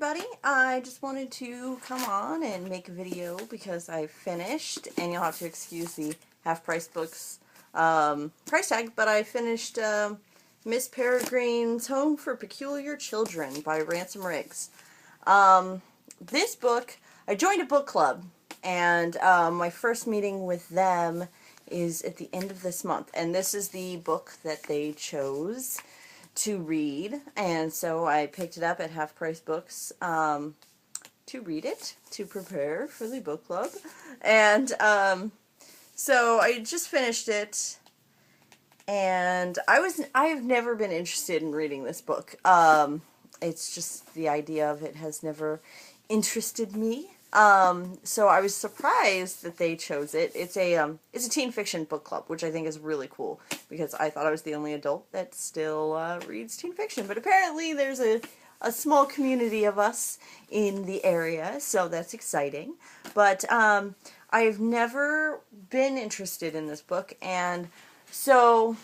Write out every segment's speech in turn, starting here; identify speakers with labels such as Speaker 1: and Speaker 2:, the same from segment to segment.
Speaker 1: everybody. I just wanted to come on and make a video because I finished, and you'll have to excuse the half-price books price tag, but I finished Miss Peregrine's Home for Peculiar Children by Ransom Riggs. This book, I joined a book club, and my first meeting with them is at the end of this month, and this is the book that they chose to read, and so I picked it up at Half Price Books to read it, to prepare for the book club, and so I just finished it, and I have never been interested in reading this book. It's just the idea of it has never interested me. So I was surprised that they chose it. It's a teen fiction book club, which I think is really cool, because I thought I was the only adult that still reads teen fiction, but apparently there's a small community of us in the area, so that's exciting. But I've never been interested in this book, and so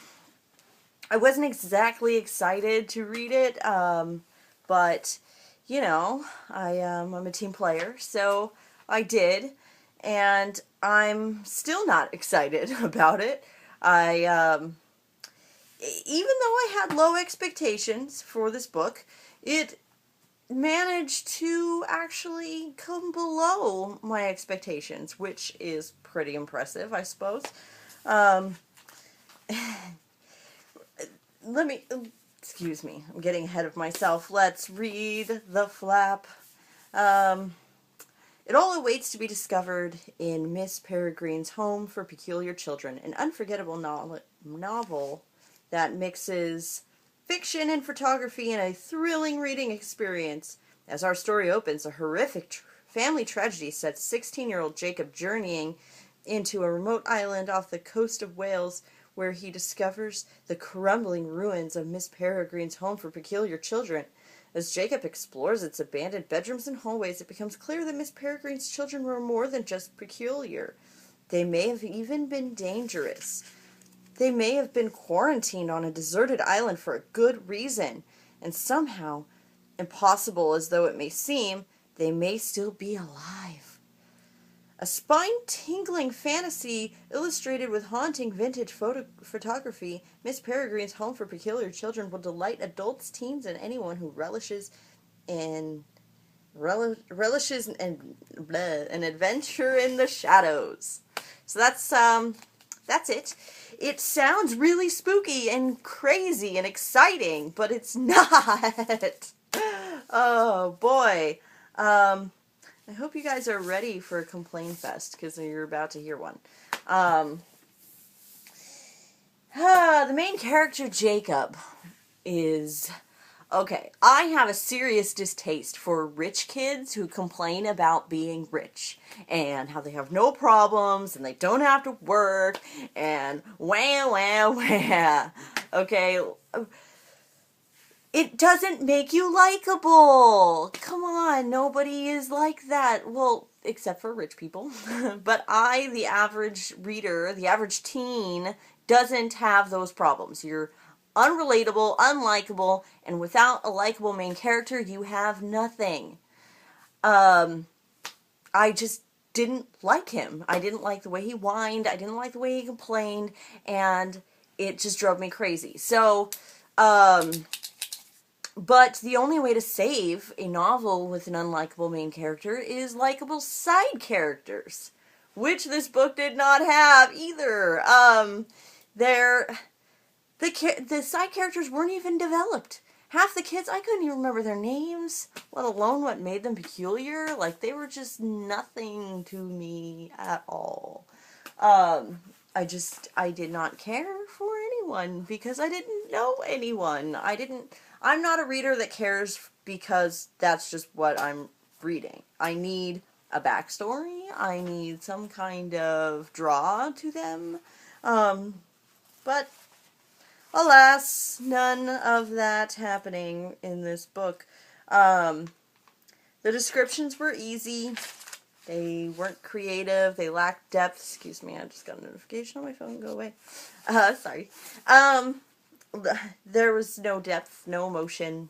Speaker 1: I wasn't exactly excited to read it, but you know, I'm a team player, so I did, and I'm still not excited about it. Even though I had low expectations for this book, it managed to actually come below my expectations, which is pretty impressive, I suppose. Excuse me, I'm getting ahead of myself. Let's read the flap. It all awaits to be discovered in Miss Peregrine's Home for Peculiar Children, an unforgettable novel that mixes fiction and photography in a thrilling reading experience. As our story opens, a horrific family tragedy sets 16-year-old Jacob journeying into a remote island off the coast of Wales, where he discovers the crumbling ruins of Miss Peregrine's Home for Peculiar Children. As Jacob explores its abandoned bedrooms and hallways, it becomes clear that Miss Peregrine's children were more than just peculiar. They may have even been dangerous. They may have been quarantined on a deserted island for a good reason, and somehow, impossible as though it may seem, they may still be alive. A spine-tingling fantasy illustrated with haunting vintage photography, Miss Peregrine's Home for Peculiar Children will delight adults, teens, and anyone who relishes an adventure in the shadows. So that's it. It sounds really spooky and crazy and exciting, but it's not. Oh boy. I hope you guys are ready for a complaint fest, because you're about to hear one. The main character, Jacob, is... Okay, I have a serious distaste for rich kids who complain about being rich, and how they have no problems, and they don't have to work, and wah, wah, wah. Okay, it doesn't make you likable. Come on, nobody is like that. Well, except for rich people. But the average reader, the average teen, doesn't have those problems. You're unrelatable, unlikable, and without a likable main character, you have nothing. I just didn't like him. I didn't like the way he whined. I didn't like the way he complained, and it just drove me crazy. So, but the only way to save a novel with an unlikable main character is likable side characters, which this book did not have either. The side characters weren't even developed. Half the kids, I couldn't even remember their names, let alone what made them peculiar. Like, they were just nothing to me at all. I did not care for anyone because I didn't know anyone. I'm not a reader that cares because that's just what I'm reading. I need a backstory. I need some kind of draw to them. But alas, none of that happening in this book. The descriptions were easy. They weren't creative. They lacked depth. Excuse me, I just got a notification on my phone. Go away. Sorry. There was no depth, no emotion,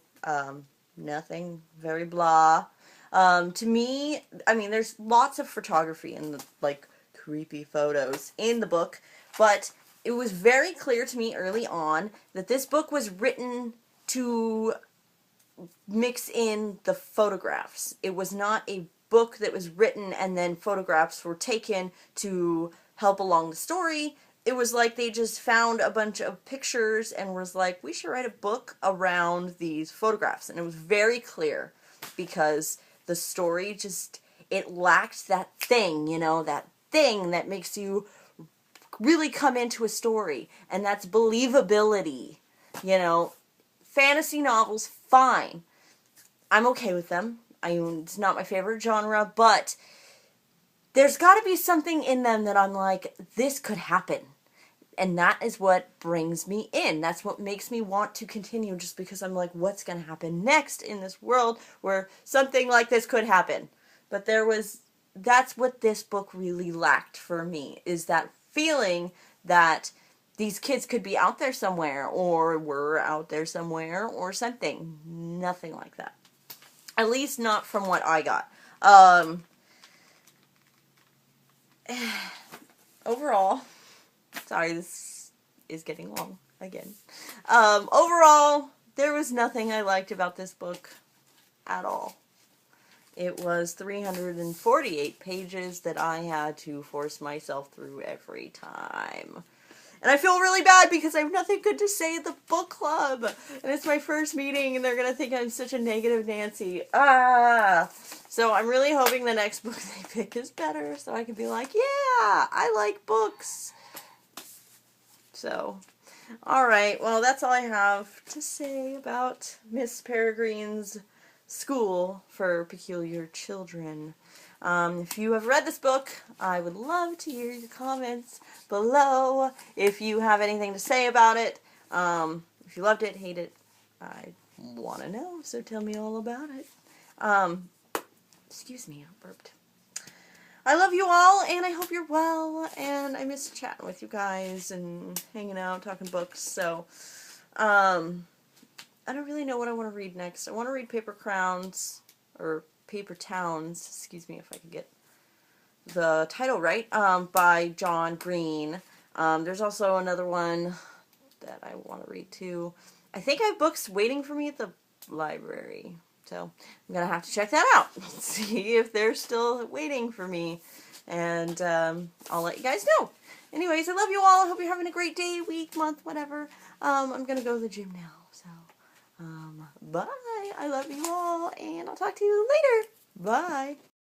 Speaker 1: nothing, very blah. To me, I mean, there's lots of photography and like creepy photos in the book, but it was very clear to me early on that this book was written to mix in the photographs. It was not a book that was written and then photographs were taken to help along the story. It was like they just found a bunch of pictures and was like, we should write a book around these photographs. And it was very clear because the story just, it lacked that thing, you know, that thing that makes you really come into a story. And that's believability, you know. Fantasy novels, fine. I'm okay with them. It's not my favorite genre, but there's got to be something in them that I'm like, this could happen. And that is what brings me in. That's what makes me want to continue, just because I'm like, what's going to happen next in this world where something like this could happen? But that's what this book really lacked for me, is that feeling that these kids could be out there somewhere, or were out there somewhere, or something. Nothing like that. At least not from what I got. Overall, sorry, this is getting long again. Overall, there was nothing I liked about this book at all. It was 348 pages that I had to force myself through every time. And I feel really bad because I have nothing good to say at the book club. And it's my first meeting and they're going to think I'm such a negative Nancy. So I'm really hoping the next book they pick is better so I can be like, yeah, I like books. So, alright, well, that's all I have to say about Miss Peregrine's School for Peculiar Children. If you have read this book, I would love to hear your comments below. If you have anything to say about it, if you loved it, hate it, I want to know, so tell me all about it. Excuse me, I burped. I love you all, and I hope you're well, and I miss chatting with you guys and hanging out, talking books, so, I don't really know what I want to read next. I want to read Paper Crowns, or Paper Towns, excuse me if I can get the title right, by John Green. There's also another one that I want to read too. I think I have books waiting for me at the library, so I'm going to have to check that out, see if they're still waiting for me, and I'll let you guys know. Anyways, I love you all. I hope you're having a great day, week, month, whatever. I'm going to go to the gym now, so bye. I love you all, and I'll talk to you later. Bye.